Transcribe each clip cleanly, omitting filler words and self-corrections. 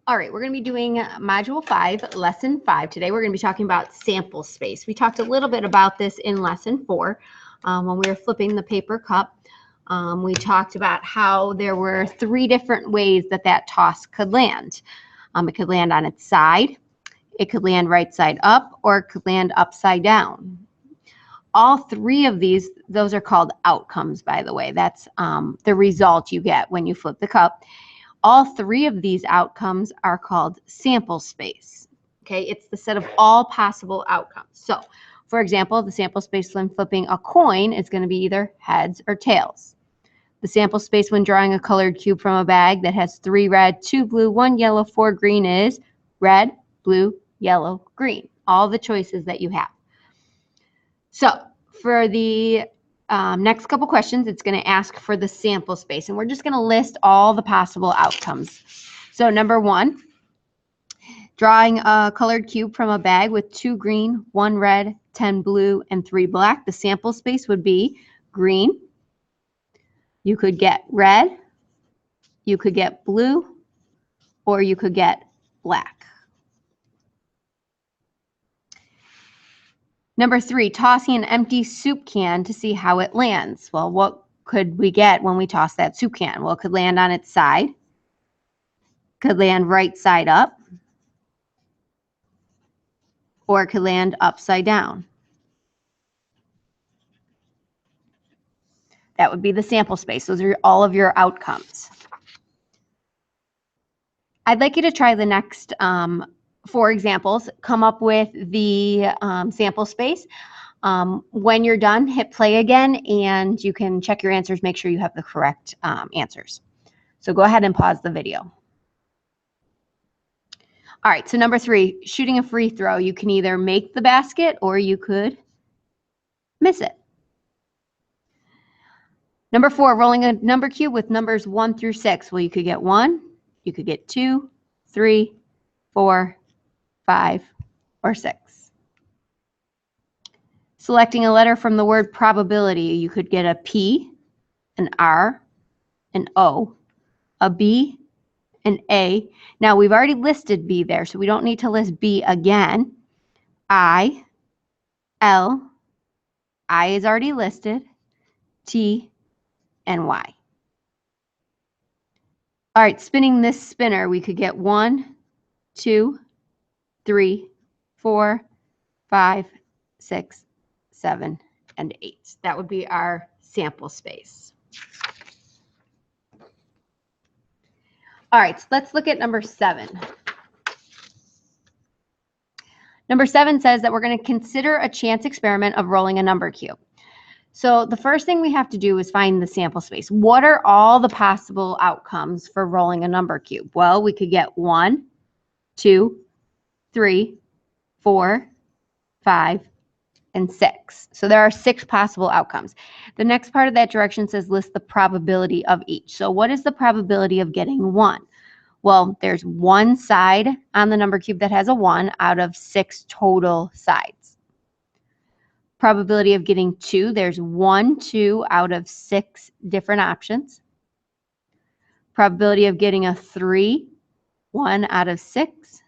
All right, we're going to be doing Module 5, Lesson 5. Today we're going to be talking about sample space. We talked a little bit about this in Lesson 4 when we were flipping the paper cup. We talked about how there were 3 different ways that that toss could land. It could land on its side, it could land right side up, or it could land upside down. All 3 of these, those are called outcomes, by the way. That's the result you get when you flip the cup. All 3 of these outcomes are called sample space. Okay, it's the set of all possible outcomes. So, for example, the sample space when flipping a coin is going to be either heads or tails. The sample space when drawing a colored cube from a bag that has 3 red, 2 blue, 1 yellow, 4 green is red, blue, yellow, green. All the choices that you have. So, for the next couple questions, it's going to ask for the sample space, and we're just going to list all the possible outcomes. So number 1, drawing a colored cube from a bag with 2 green, 1 red, 10 blue, and 3 black. The sample space would be green. You could get red, you could get blue, or you could get black. Number 3, tossing an empty soup can to see how it lands. Well, what could we get when we toss that soup can? Well, it could land on its side, could land right side up, or it could land upside down. That would be the sample space. Those are all of your outcomes. I'd like you to try the next 4 examples. Come up with the sample space. When you're done, hit play again, and you can check your answers, make sure you have the correct answers. So go ahead and pause the video. All right, so number 3, shooting a free throw. You can either make the basket or you could miss it. Number 4, rolling a number cube with numbers 1 through 6. Well, you could get 1, you could get 2, 3, 4, 5, or 6. Selecting a letter from the word probability, you could get a P, an R, an O, a B, an A. Now, we've already listed B there, so we don't need to list B again. I, L, I is already listed, T, and Y. All right, spinning this spinner, we could get 1, 2, 3, 4, 5, 6, 7, and 8. That would be our sample space. All right, so let's look at number 7. Number 7 says that we're going to consider a chance experiment of rolling a number cube. So the first thing we have to do is find the sample space. What are all the possible outcomes for rolling a number cube? Well, we could get 1, 2, 3, 4, 5, and 6. So there are 6 possible outcomes. The next part of that direction says list the probability of each. So what is the probability of getting 1? Well, there's 1 side on the number cube that has a 1 out of 6 total sides. Probability of getting 2, there's 1, 2 out of 6 different options. Probability of getting a 3, 1 out of 6.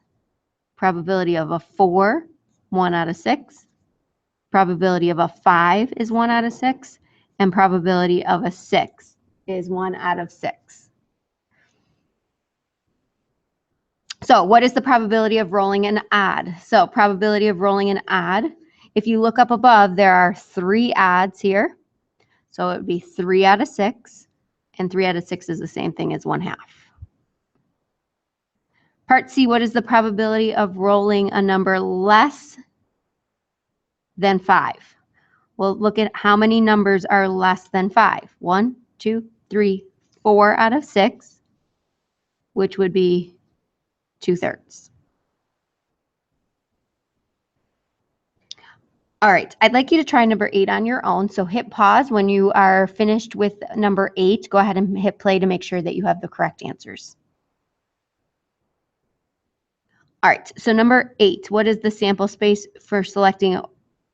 Probability of a 4, 1 out of 6. Probability of a 5 is 1 out of 6. And probability of a 6 is 1 out of 6. So what is the probability of rolling an odd? So probability of rolling an odd, if you look up above, there are 3 odds here. So it would be 3 out of 6, and 3 out of 6 is the same thing as 1/2. Part C, what is the probability of rolling a number less than 5? Well, look at how many numbers are less than 5. 1, 2, 3, 4 out of 6, which would be 2/3. All right, I'd like you to try number 8 on your own. So hit pause when you are finished with number 8. Go ahead and hit play to make sure that you have the correct answers. All right, so number 8, what is the sample space for selecting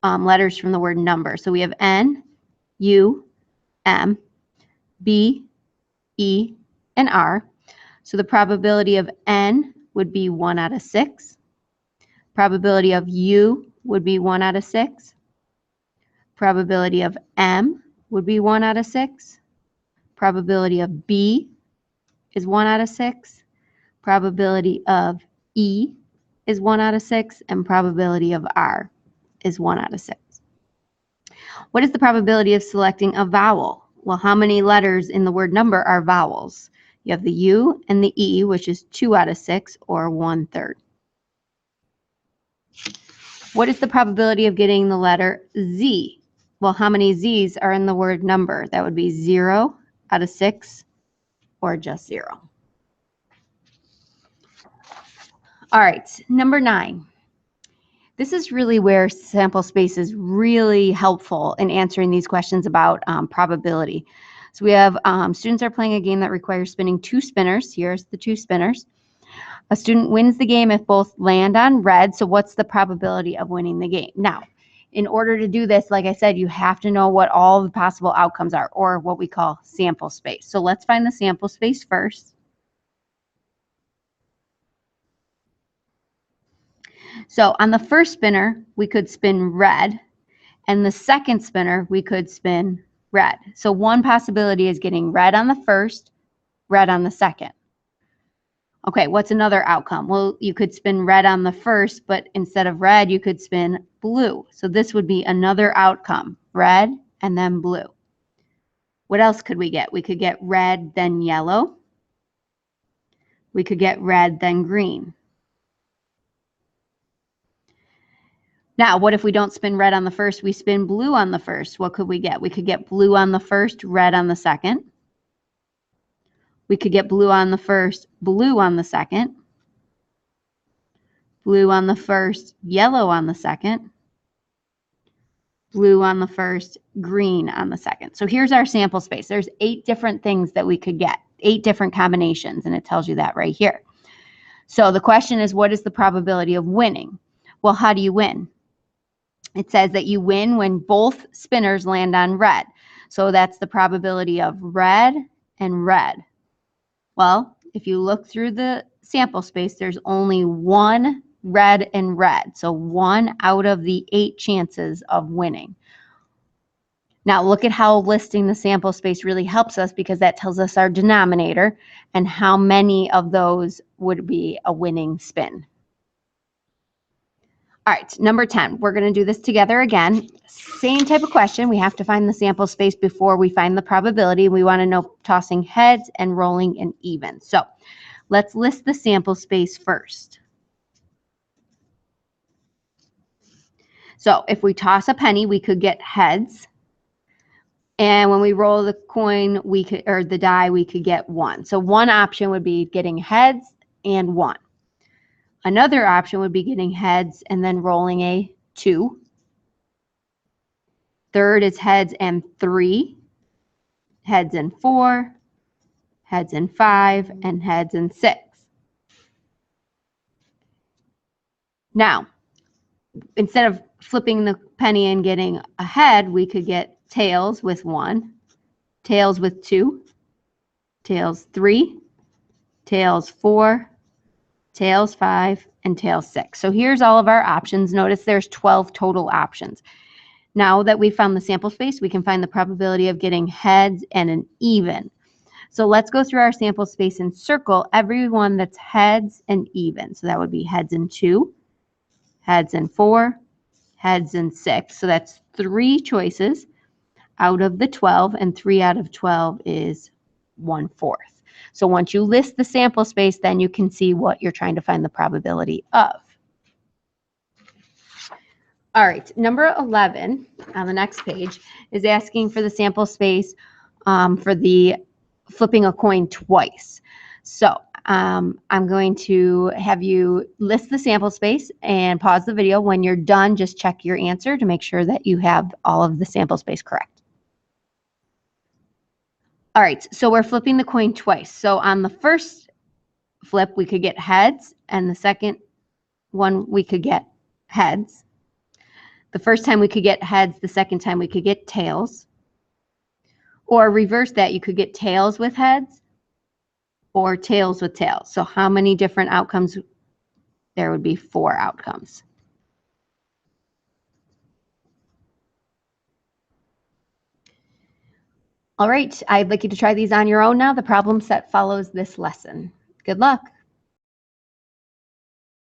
letters from the word number? So we have N, U, M, B, E, and R. So the probability of N would be 1 out of 6. Probability of U would be 1 out of 6. Probability of M would be 1 out of 6. Probability of B is 1 out of 6. Probability of E is 1 out of 6. And probability of R is 1 out of 6. What is the probability of selecting a vowel? Well, how many letters in the word number are vowels? You have the U and the E, which is 2 out of 6, or 1/3. What is the probability of getting the letter Z? Well, how many Z's are in the word number? That would be 0 out of 6, or just 0. All right, number 9. This is really where sample space is really helpful in answering these questions about probability. So we have students are playing a game that requires spinning 2 spinners. Here's the 2 spinners. A student wins the game if both land on red. So what's the probability of winning the game? Now, in order to do this, like I said, you have to know what all the possible outcomes are, or what we call sample space. So let's find the sample space first. So on the first spinner, we could spin red, and the second spinner, we could spin red. So one possibility is getting red on the first, red on the second. Okay, what's another outcome? Well, you could spin red on the first, but instead of red, you could spin blue. So this would be another outcome, red and then blue. What else could we get? We could get red, then yellow. We could get red, then green. Now, what if we don't spin red on the first, we spin blue on the first? What could we get? We could get blue on the first, red on the second. We could get blue on the first, blue on the second. Blue on the first, yellow on the second. Blue on the first, green on the second. So here's our sample space. There's 8 different things that we could get, 8 different combinations, and it tells you that right here. So the question is, what is the probability of winning? Well, how do you win? It says that you win when both spinners land on red. So that's the probability of red and red. Well, if you look through the sample space, there's only 1 red and red. So 1 out of the 8 chances of winning. Now look at how listing the sample space really helps us, because that tells us our denominator and how many of those would be a winning spin. All right, number 10, we're going to do this together again. Same type of question. We have to find the sample space before we find the probability. We want to know tossing heads and rolling and even. So let's list the sample space first. So if we toss a penny, we could get heads. And when we roll the coin, we could, or the die, we could get 1. So one option would be getting heads and 1. Another option would be getting heads and then rolling a 2. Third is heads and 3, heads and 4, heads and 5, and heads and 6. Now, instead of flipping the penny and getting a head, we could get tails with 1, tails with 2, tails 3, tails 4, tails 5, and tails 6. So here's all of our options. Notice there's 12 total options. Now that we've found the sample space, we can find the probability of getting heads and an even. So let's go through our sample space and circle every one that's heads and even. So that would be heads and 2, heads and 4, heads and 6. So that's 3 choices out of the 12, and 3 out of 12 is 1/4. So once you list the sample space, then you can see what you're trying to find the probability of. All right, number 11 on the next page is asking for the sample space for the flipping a coin twice. So I'm going to have you list the sample space and pause the video. When you're done, just check your answer to make sure that you have all of the sample space correct. All right, so we're flipping the coin twice. So on the first flip, we could get heads, and the second one, we could get heads. The first time we could get heads, the second time we could get tails. Or reverse that, you could get tails with heads or tails with tails. So how many different outcomes there would be 4 outcomes. All right, I'd like you to try these on your own now. The problem set follows this lesson. Good luck.